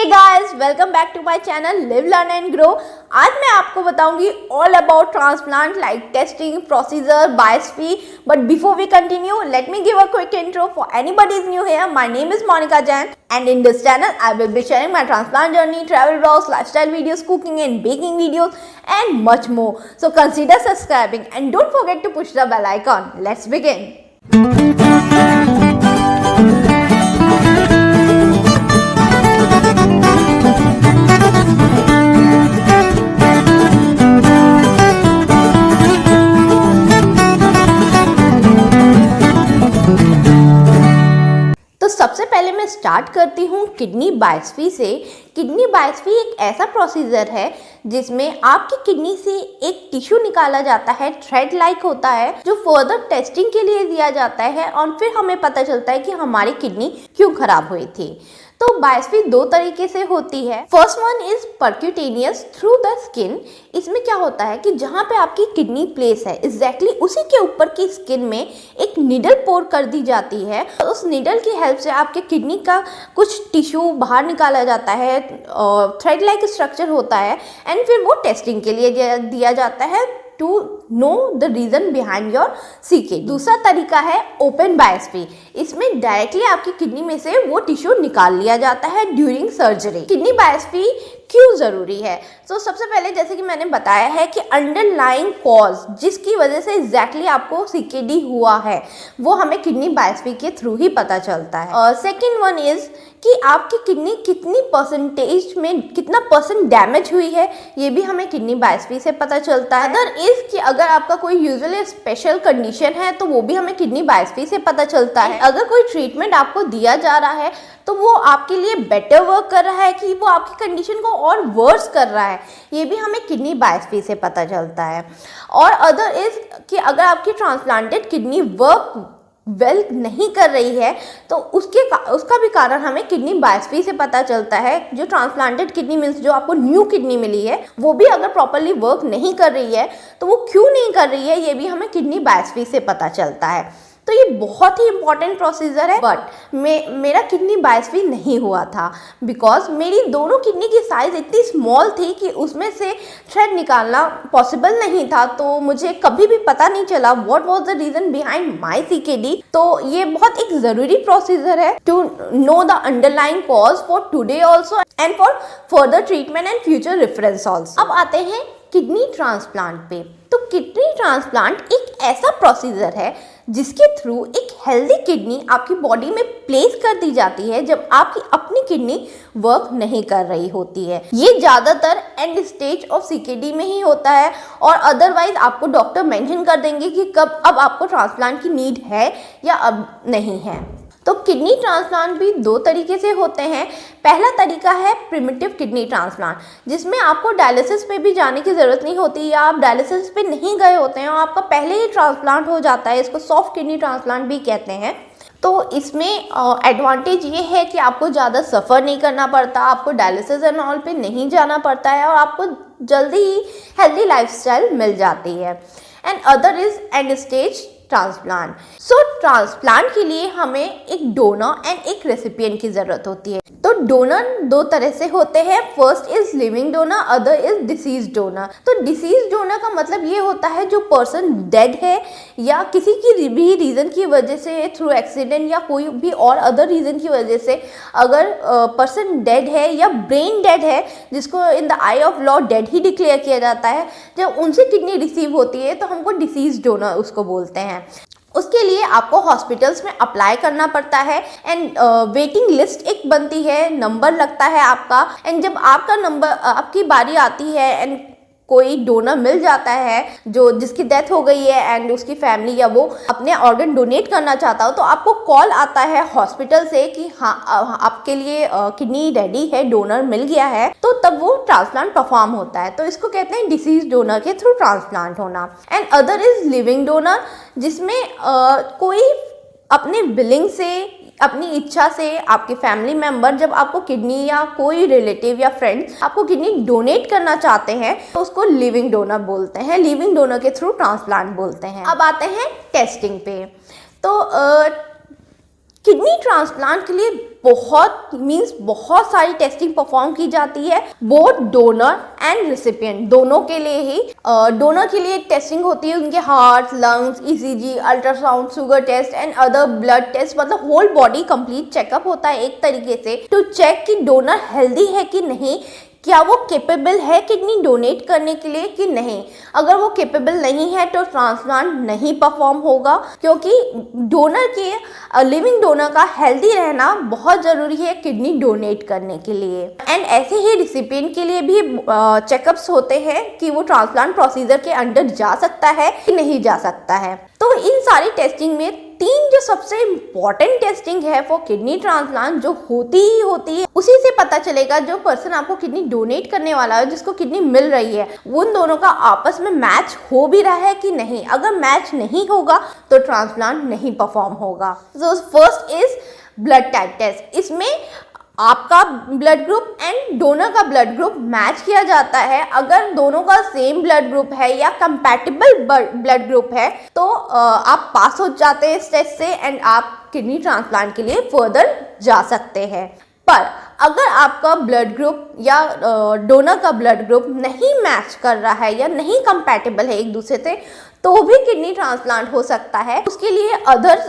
Hey guys, welcome back to my channel live learn and grow. आज मैं आपको बताऊंगी all about transplant like testing procedure biopsy. But before we continue, let me give a quick intro for anybody is new here. My name is Monika Jain and in this channel I will be sharing my transplant journey, travel vlogs, lifestyle videos, cooking and baking videos and much more. So consider subscribing and don't forget to push the bell icon. Let's begin. सबसे पहले मैं start करती हूँ kidney biopsy से। Kidney biopsy एक ऐसा procedure है जिसमें आपकी किडनी से एक टिश्यू निकाला जाता है, थ्रेड लाइक होता है, जो फर्दर टेस्टिंग के लिए दिया जाता है और फिर हमें पता चलता है कि हमारी किडनी क्यों खराब हुई थी। तो बायोप्सी दो तरीके से होती है। First one is percutaneous through the skin. इसमें क्या होता है कि जहाँ पे आपकी किडनी प्लेस है एग्जैक्टली उसी के ऊपर की स्किन में एक निडल पोर कर दी जाती है। तो उस निडल की हेल्प से आपके किडनी का कुछ टिश्यू बाहर निकाला जाता है, थ्रेड लाइक स्ट्रक्चर होता है एंड फिर वो टेस्टिंग के लिए दिया जाता है to know the reason behind your CK. दूसरा तरीका है ओपन बायोप्सी। इसमें डायरेक्टली आपकी किडनी में से वो टिश्यू निकाल लिया जाता है ड्यूरिंग सर्जरी। किडनी बायोप्सी क्यों जरूरी है? तो सबसे पहले जैसे कि मैंने बताया है कि अंडरलाइंग कॉज जिसकी वजह से एग्जैक्टली आपको सीकेडी हुआ है वो हमें किडनी बायोप्सी के थ्रू ही पता चलता है। और सेकेंड वन इज कि आपकी किडनी कितनी परसेंटेज में कितना परसेंट डैमेज हुई है ये भी हमें किडनी बायोप्सी से पता चलता है। अदर इज कि अगर आपका कोई यूजुअली स्पेशल कंडीशन है तो वो भी हमें किडनी बायोप्सी से पता चलता है। अगर कोई ट्रीटमेंट आपको दिया जा रहा है तो वो आपके लिए बेटर वर्क कर रहा है कि वो आपकी कंडीशन को और वर्स कर रहा है, ये भी हमें किडनी बायोप्सी से पता चलता है। और अदर इज कि अगर आपकी ट्रांसप्लांटेड किडनी वर्क वेल नहीं कर रही है तो उसका भी कारण हमें किडनी बायोप्सी से पता चलता है। जो ट्रांसप्लांटेड किडनी मीन्स जो आपको न्यू किडनी मिली है वो भी अगर प्रॉपरली वर्क नहीं कर रही है तो वो क्यों नहीं कर रही है ये भी हमें किडनी बायोप्सी से पता चलता है। तो ये बहुत ही इंपॉर्टेंट प्रोसीजर है। बट मेरा किडनी बायोप्सी नहीं हुआ था बिकॉज मेरी दोनों किडनी की साइज इतनी स्मॉल थी कि उसमें से थ्रेड निकालना पॉसिबल नहीं था। तो मुझे कभी भी पता नहीं चला what was the reason behind my CKD. तो ये बहुत एक जरूरी प्रोसीजर है to know the underlying cause for today also and for further treatment and future reference also. अब आते हैं किडनी ट्रांसप्लांट पे। तो किडनी ट्रांसप्लांट एक ऐसा प्रोसीजर है जिसके थ्रू एक हेल्दी किडनी आपकी बॉडी में प्लेस कर दी जाती है जब आपकी अपनी किडनी वर्क नहीं कर रही होती है। ये ज़्यादातर एंड स्टेज ऑफ सीकेडी में ही होता है और अदरवाइज आपको डॉक्टर मेंशन कर देंगे कि कब अब आपको ट्रांसप्लांट की नीड है या अब नहीं है। तो किडनी ट्रांसप्लांट भी दो तरीके से होते हैं। पहला तरीका है प्रिमिटिव किडनी ट्रांसप्लांट जिसमें आपको डायलिसिस पे भी जाने की ज़रूरत नहीं होती या आप डायलिसिस पे नहीं गए होते हैं और आपका पहले ही ट्रांसप्लांट हो जाता है। इसको सॉफ्ट किडनी ट्रांसप्लांट भी कहते हैं। तो इसमें एडवांटेज ये है कि आपको ज़्यादा सफ़र नहीं करना पड़ता, आपको डायलिसिस एंड ऑल पे नहीं जाना पड़ता है और आपको जल्दी ही हेल्दी लाइफस्टाइल मिल जाती है। And other is and stage transplant. So transplant के लिए हमें एक डोनर एंड एक रेसिपिएंट की ज़रूरत होती है। तो डोनर दो तरह से होते हैं। First is living donor, other is disease donor. तो डिसीज डोनर का मतलब ये होता है जो पर्सन डेड है या किसी की भी रीज़न की वजह से थ्रू एक्सीडेंट या कोई भी और अदर रीज़न की वजह से अगर पर्सन डेड है या ब्रेन डेड है जिसको in the I of law dead he declare किया जाता है, जब उनसे किडनी रिसीव होती है तो हमको डिसीज डोनर उसको बोलते हैं। उसके लिए आपको हॉस्पिटल्स में अप्लाई करना पड़ता है एंड वेटिंग लिस्ट एक बनती है, नंबर लगता है आपका एंड जब आपका नंबर आपकी बारी आती है एंड कोई डोनर मिल जाता है जो जिसकी डेथ हो गई है एंड उसकी फैमिली या वो अपने ऑर्गन डोनेट करना चाहता हो तो आपको कॉल आता है हॉस्पिटल से कि हाँ आपके लिए किडनी रेडी है, डोनर मिल गया है। तो तब वो ट्रांसप्लांट परफॉर्म होता है। तो इसको कहते हैं डिसीज डोनर के थ्रू ट्रांसप्लांट होना। And other is living donor जिसमें कोई अपने विलिंग से अपनी इच्छा से आपके फैमिली मेंबर जब आपको किडनी या कोई रिलेटिव या फ्रेंड आपको किडनी डोनेट करना चाहते हैं तो उसको लिविंग डोनर बोलते हैं। लिविंग डोनर के थ्रू ट्रांसप्लांट बोलते हैं। अब आते हैं टेस्टिंग पे। तो किडनी ट्रांसप्लांट के लिए बहुत सारी टेस्टिंग परफॉर्म की जाती है, बोथ डोनर एंड रिसिपिएंट दोनों के लिए ही। डोनर के लिए टेस्टिंग होती है उनके heart, lungs, ECG, ultrasound, sugar test and other blood test, मतलब होल बॉडी कंप्लीट चेकअप होता है एक तरीके से टू चेक कि डोनर हेल्दी है कि नहीं, क्या वो केपेबल है किडनी डोनेट करने के लिए कि नहीं। अगर वो केपेबल नहीं है तो ट्रांसप्लांट नहीं परफॉर्म होगा, क्योंकि डोनर के लिविंग डोनर का हेल्दी रहना बहुत ज़रूरी है किडनी डोनेट करने के लिए। एंड ऐसे ही रिसिपिएंट के लिए भी चेकअप्स होते हैं कि वो ट्रांसप्लांट प्रोसीजर के अंडर जा सकता है कि नहीं जा सकता है। तो इन सारी टेस्टिंग में 3 जो सबसे इम्पॉर्टेंट टेस्टिंग है वो किडनी ट्रांसप्लांट जो होती है, उसी से पता चलेगा जो पर्सन आपको किडनी डोनेट करने वाला है, जिसको किडनी मिल रही है, उन दोनों का आपस में मैच हो भी रहा है कि नहीं। अगर मैच नहीं होगा तो ट्रांसप्लांट नहीं परफॉर्म होगा। So first is blood type test. इसमें आपका ब्लड ग्रुप एंड डोनर का ब्लड ग्रुप मैच किया जाता है। अगर दोनों का सेम ब्लड ग्रुप है या कंपैटिबल ब्लड ग्रुप है तो आप पास हो जाते हैं इस टेस्ट से एंड आप किडनी ट्रांसप्लांट के लिए फर्दर जा सकते हैं। पर अगर आपका ब्लड ग्रुप या डोनर का ब्लड ग्रुप नहीं मैच कर रहा है या नहीं कंपैटिबल है एक दूसरे से, तो भी किडनी ट्रांसप्लांट हो सकता है। उसके लिए अदर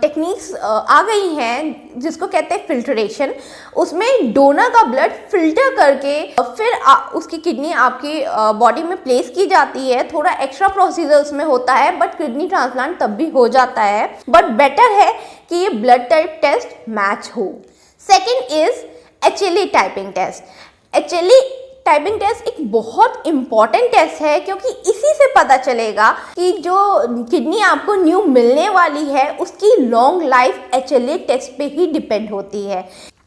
टेक्निक्स आ गई हैं जिसको कहते हैं फिल्ट्रेशन। उसमें डोनर का ब्लड फिल्टर करके फिर उसकी किडनी आपकी बॉडी में प्लेस की जाती है। थोड़ा एक्स्ट्रा प्रोसीजर उसमें होता है, बट किडनी ट्रांसप्लांट तब भी हो जाता है। बट बेटर है कि ये ब्लड टाइप टेस्ट मैच हो। Second is HLA typing test. HLA typing test एक बहुत इंपॉर्टेंट टेस्ट है, क्योंकि इसी से पता चलेगा कि जो किडनी आपको न्यू मिलने वाली है उसकी लॉन्ग लाइफ HLA टेस्ट पे ही डिपेंड होती है।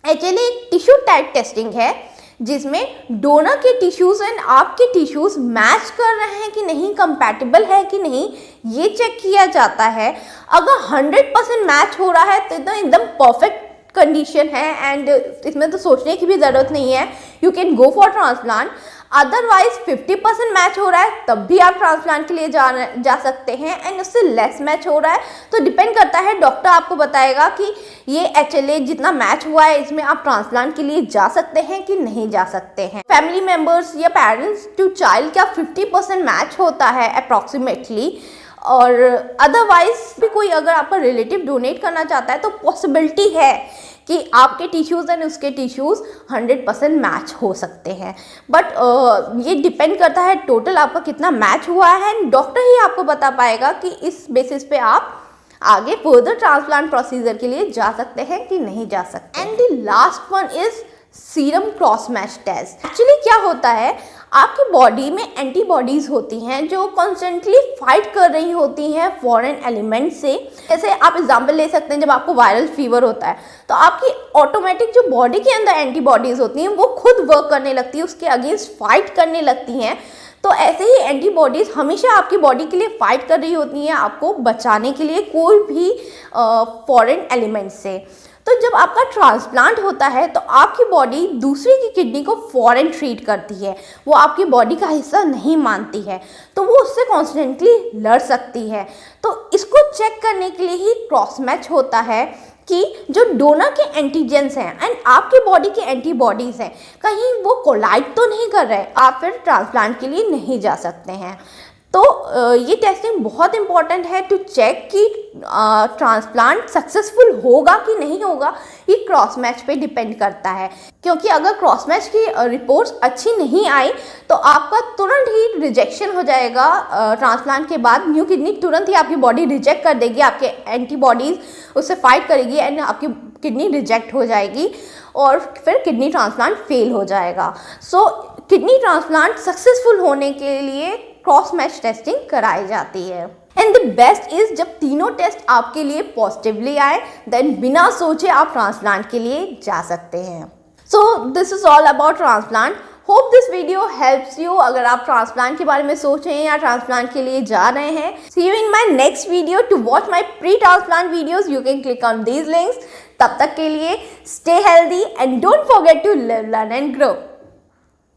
HLA एक टिश्यू टाइप टेस्टिंग है जिसमें डोनर के टिश्यूज एंड आपके टिश्यूज मैच कर रहे हैं कि नहीं, कंपैटिबल है कि नहीं, ये चेक किया जाता है। अगर 100% मैच हो रहा है तो एकदम परफेक्ट कंडीशन है एंड इसमें तो सोचने की भी ज़रूरत नहीं है, you can go for transplant. Otherwise 50% match हो रहा है तब भी आप ट्रांसप्लांट के लिए जा सकते हैं एंड उससे लेस मैच हो रहा है तो डिपेंड करता है, डॉक्टर आपको बताएगा कि ये HLA जितना मैच हुआ है इसमें आप ट्रांसप्लांट के लिए जा सकते हैं कि नहीं जा सकते हैं। फैमिली मेम्बर्स या पेरेंट्स टू चाइल्ड का 50% मैच होता है अप्रॉक्सीमेटली, और अदरवाइज भी कोई अगर आपका रिलेटिव डोनेट करना चाहता है तो पॉसिबिलिटी है कि आपके टिश्यूज़ एंड उसके टिश्यूज़ 100% मैच हो सकते हैं। बट ये डिपेंड करता है टोटल आपका कितना मैच हुआ है एंड डॉक्टर ही आपको बता पाएगा कि इस बेसिस पे आप आगे फर्दर ट्रांसप्लांट प्रोसीजर के लिए जा सकते हैं कि नहीं जा सकते। And the last one is serum cross match test. Actually क्या होता है, आपकी बॉडी में एंटीबॉडीज होती हैं जो कॉन्स्टेंटली फाइट कर रही होती हैं फॉरेन एलिमेंट से। जैसे आप एग्जांपल ले सकते हैं, जब आपको वायरल फीवर होता है तो आपकी ऑटोमेटिक जो बॉडी के अंदर एंटीबॉडीज होती हैं वो खुद वर्क करने लगती है, उसके अगेंस्ट फाइट करने लगती हैं। तो ऐसे ही एंटीबॉडीज हमेशा आपकी बॉडी के लिए फाइट कर रही होती हैं आपको बचाने के लिए कोई भी फॉरेन एलिमेंट से। तो जब आपका ट्रांसप्लांट होता है तो आपकी बॉडी दूसरे की किडनी को फॉरेन ट्रीट करती है, वो आपकी बॉडी का हिस्सा नहीं मानती है, तो वो उससे कॉन्स्टेंटली लड़ सकती है। तो इसको चेक करने के लिए ही क्रॉस मैच होता है कि जो डोनर के एंटीजेंस हैं एंड आपकी बॉडी के एंटीबॉडीज़ हैं कहीं वो कोलाइड तो नहीं कर रहे, आप फिर ट्रांसप्लांट के लिए नहीं जा सकते हैं। तो ये टेस्टिंग बहुत इंपॉर्टेंट है टू चेक कि ट्रांसप्लांट सक्सेसफुल होगा कि नहीं होगा। ये क्रॉस मैच पे डिपेंड करता है, क्योंकि अगर क्रॉस मैच की रिपोर्ट्स अच्छी नहीं आई तो आपका तुरंत ही रिजेक्शन हो जाएगा। ट्रांसप्लांट के बाद न्यू किडनी तुरंत ही आपकी बॉडी रिजेक्ट कर देगी, आपके एंटीबॉडीज़ उससे फाइट करेगी एंड आपकी किडनी रिजेक्ट हो जाएगी और फिर किडनी ट्रांसप्लांट फेल हो जाएगा। सो किडनी ट्रांसप्लांट सक्सेसफुल होने के लिए क्रॉस मैच टेस्टिंग कराई जाती है। एंड द बेस्ट इज जब तीनों टेस्ट आपके लिए पॉजिटिवली आए देन बिना सोचे आप ट्रांसप्लांट के लिए जा सकते हैं। So this is all about transplant. Hope this video helps you अगर आप ट्रांसप्लांट के बारे में सोच रहे हैं या ट्रांसप्लांट के लिए जा रहे हैं। See you in my next video. To watch my pre transplant videos you can click on these links. तब तक के लिए stay healthy and don't forget to live, learn and grow.